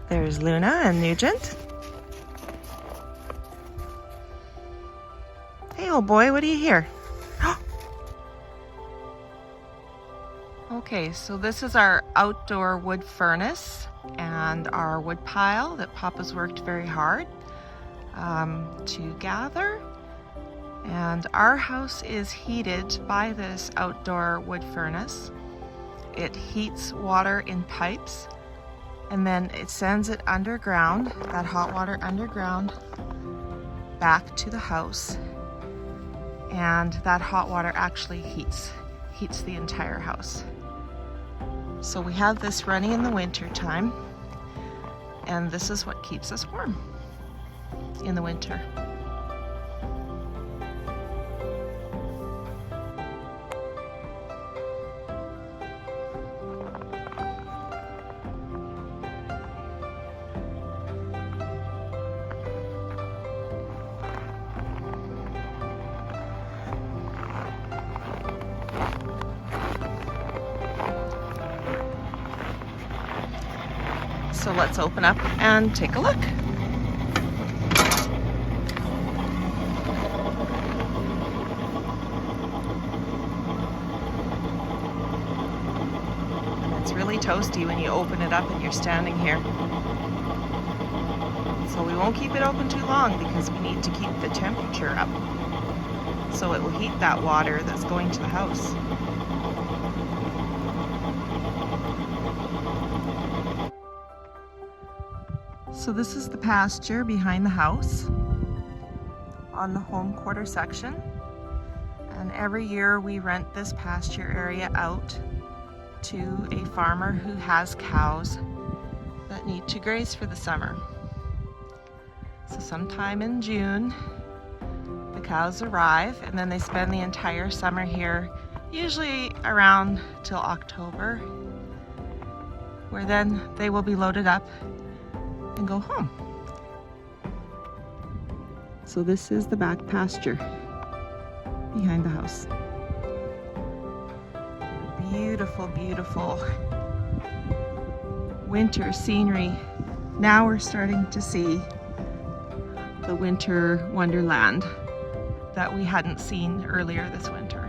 There's Luna and Nugent. Hey, old boy, what do you hear? Okay, so this is our outdoor wood furnace and our wood pile that Papa's worked very hard to gather. And our house is heated by this outdoor wood furnace. It heats water in pipes, and then it sends it underground, that hot water underground, back to the house. And that hot water actually heats the entire house. So we have this running in the winter time, and this is what keeps us warm in the winter. So let's open up and take a look. And it's really toasty when you open it up and you're standing here. So we won't keep it open too long because we need to keep the temperature up. So it will heat that water that's going to the house. So this is the pasture behind the house on the home quarter section. And every year we rent this pasture area out to a farmer who has cows that need to graze for the summer. So sometime in June, the cows arrive, and then they spend the entire summer here, usually around till October, where then they will be loaded up and go home. So this is the back pasture behind the house. Beautiful, beautiful winter scenery. Now we're starting to see the winter wonderland that we hadn't seen earlier this winter.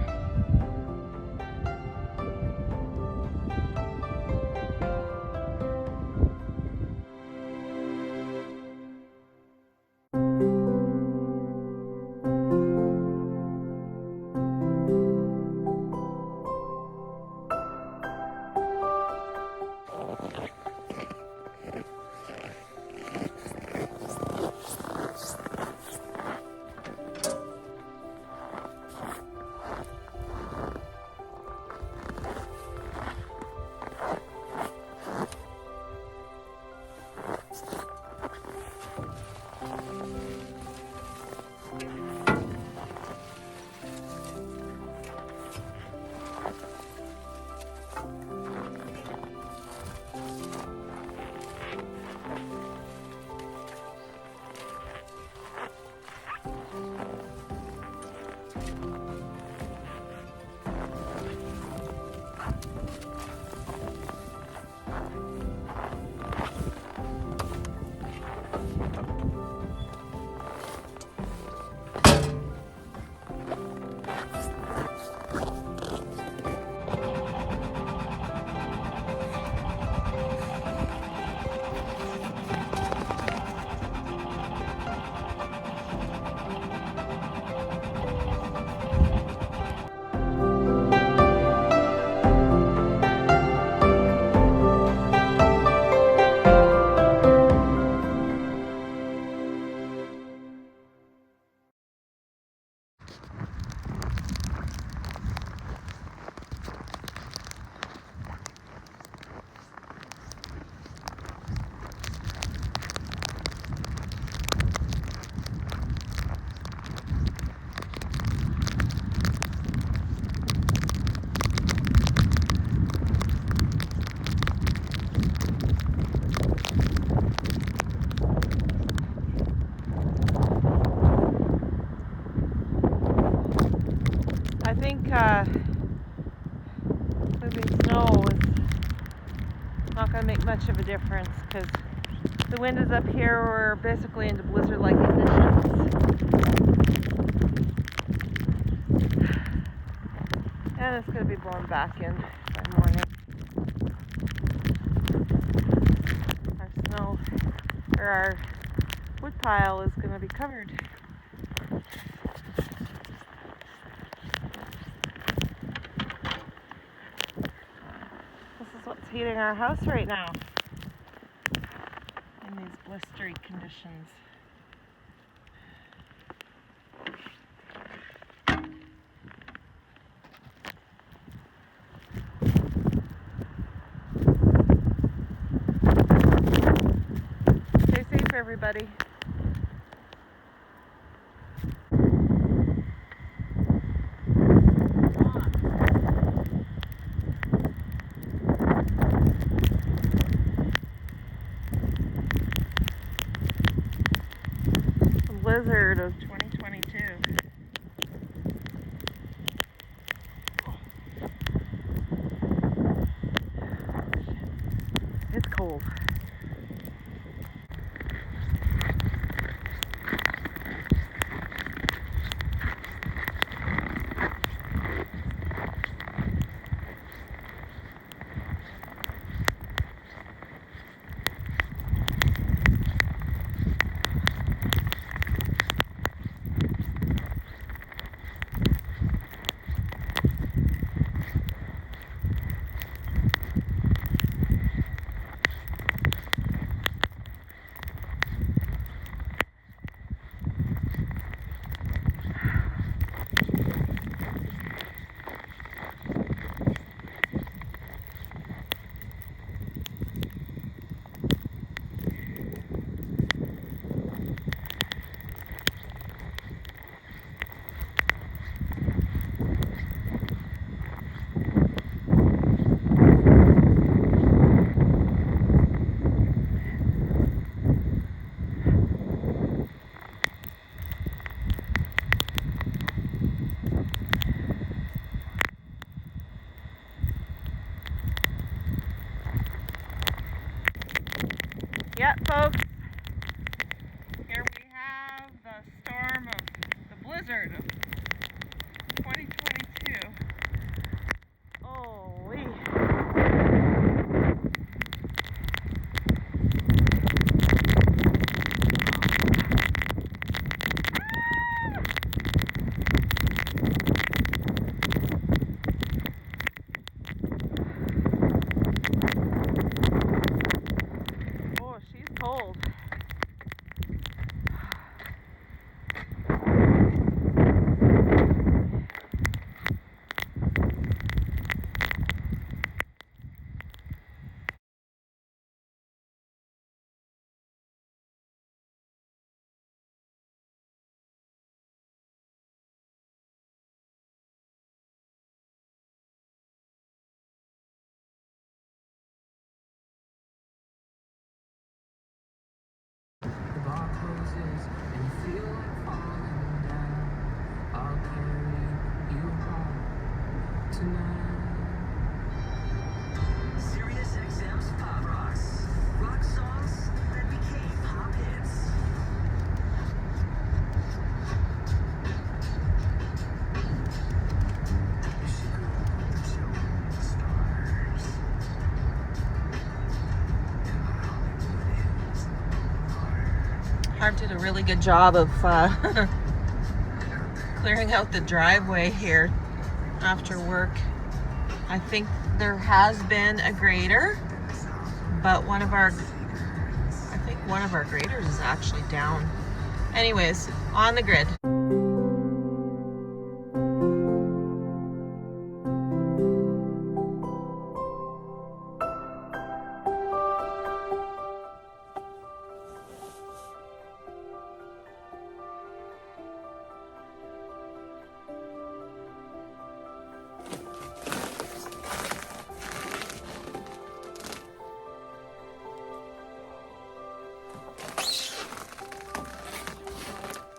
Moving snow is not going to make much of a difference because The wind is up here. We're basically into blizzard-like conditions. And it's going to be blown back in by morning. Our snow, or our wood pile is going to be covered. This is what's heating our house right now in these blistery conditions. Stay safe, everybody. The blizzard of 2022. It's cold. Yeah, folks, here we have the storm of the blizzard of 2022. Holy. Cold. And you feel like falling down, I'll carry you home tonight. Sirius XM's Pop Rocks. Rock songs that became pop hits. Harv did a really good job of clearing out the driveway here after work. I think there has been a grader, but one of our graders is actually down. Anyways, on the grid.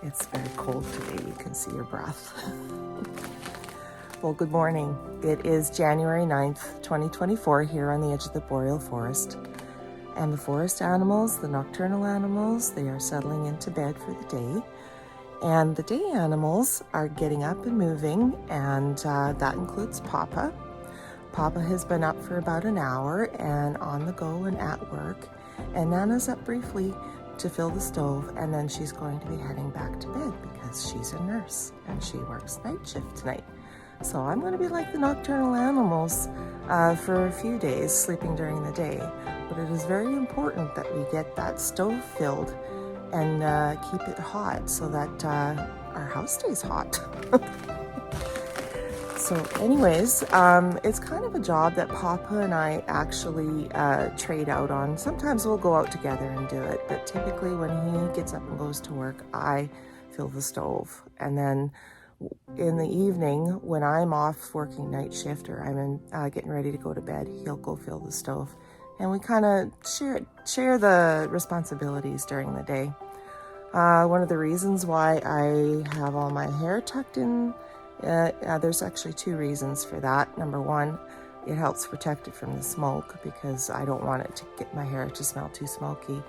It's very cold today, you can see your breath. Well, good morning. It is January 9th, 2024 here on the edge of the boreal forest. And the forest animals, the nocturnal animals, they are settling into bed for the day. And the day animals are getting up and moving, and that includes Papa. Papa has been up for about an hour and on the go and at work. And Nana's up briefly to fill the stove, and then she's going to be heading back to bed because she's a nurse and she works night shift tonight. So I'm going to be like the nocturnal animals for a few days, sleeping during the day. But it is very important that we get that stove filled and keep it hot so that our house stays hot. So anyways, it's kind of a job that Papa and I actually trade out on. Sometimes we'll go out together and do it, but typically when he gets up and goes to work, I fill the stove. And then in the evening, when I'm off working night shift or I'm getting ready to go to bed, he'll go fill the stove. And we kind of share the responsibilities during the day. One of the reasons why I have all my hair tucked in, there's actually two reasons for that. Number one, it helps protect it from the smoke because I don't want it to get my hair to smell too smoky.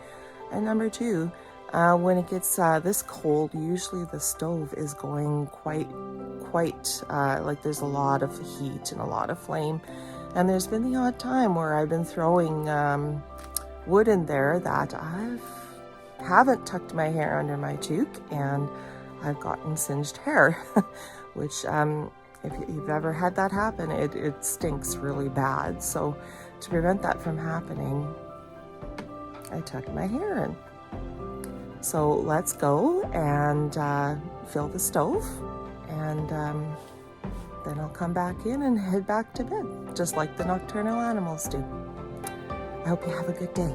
And number two, when it gets this cold, usually the stove is going quite like there's a lot of heat and a lot of flame. And there's been the odd time where I've been throwing wood in there that haven't tucked my hair under my toque, and I've gotten singed hair, which if you've ever had that happen, it stinks really bad. So to prevent that from happening, I tucked my hair in. So let's go and fill the stove, and then I'll come back in and head back to bed, just like the nocturnal animals do. I hope you have a good day.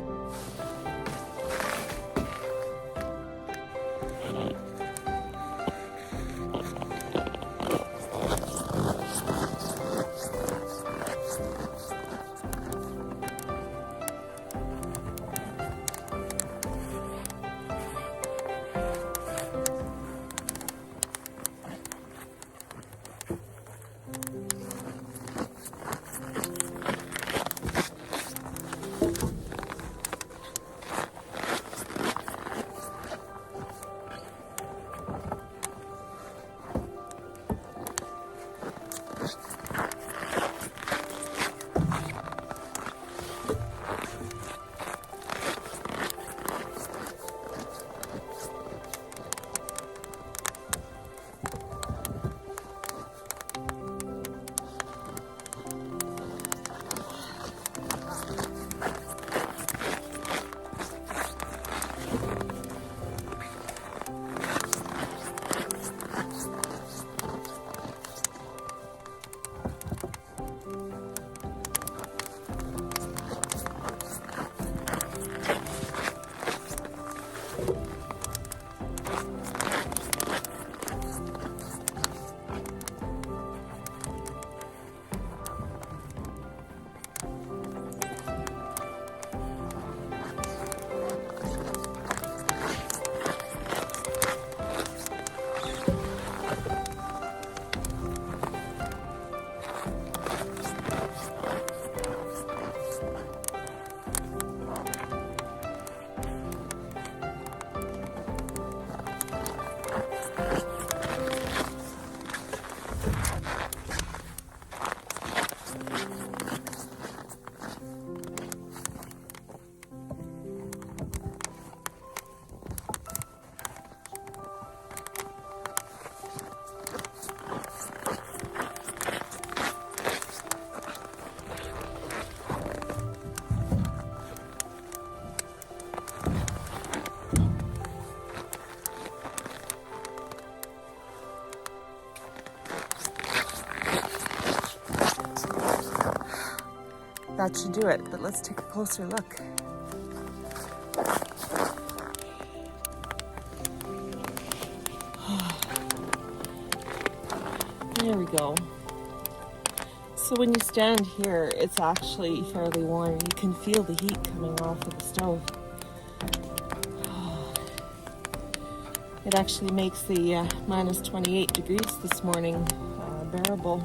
That should do it, but let's take a closer look. There we go. So when you stand here, it's actually fairly warm. You can feel the heat coming off of the stove. It actually makes the minus 28 degrees this morning bearable.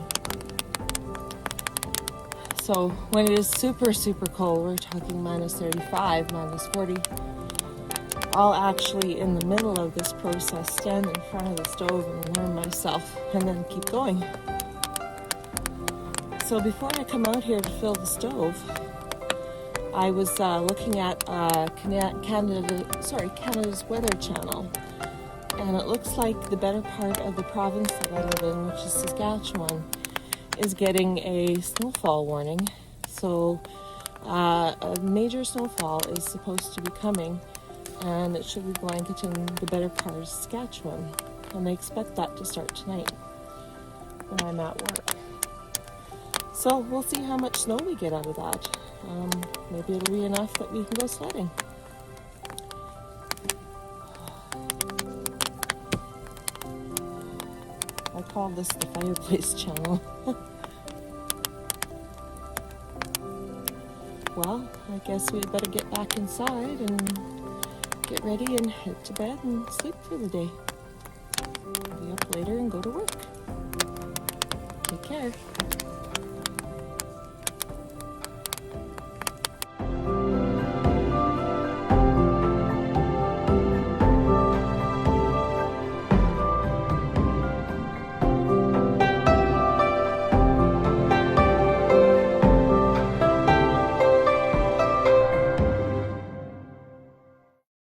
So So when it is super, super cold, we're talking minus 35, minus 40, I'll actually, in the middle of this process, stand in front of the stove and warm myself and then keep going. So before I come out here to fill the stove, I was looking at Canada's Weather Channel, and it looks like the better part of the province that I live in, which is Saskatchewan, is getting a snowfall warning. So a major snowfall is supposed to be coming, and it should be blanketing the better part of Saskatchewan, and they expect that to start tonight when I'm at work. So we'll see how much snow we get out of that. Maybe it'll be enough that we can go sledding. I call this the fireplace channel. Well, I guess we'd better get back inside and get ready and head to bed and sleep for the day. I'll be up later and go to work. Take care.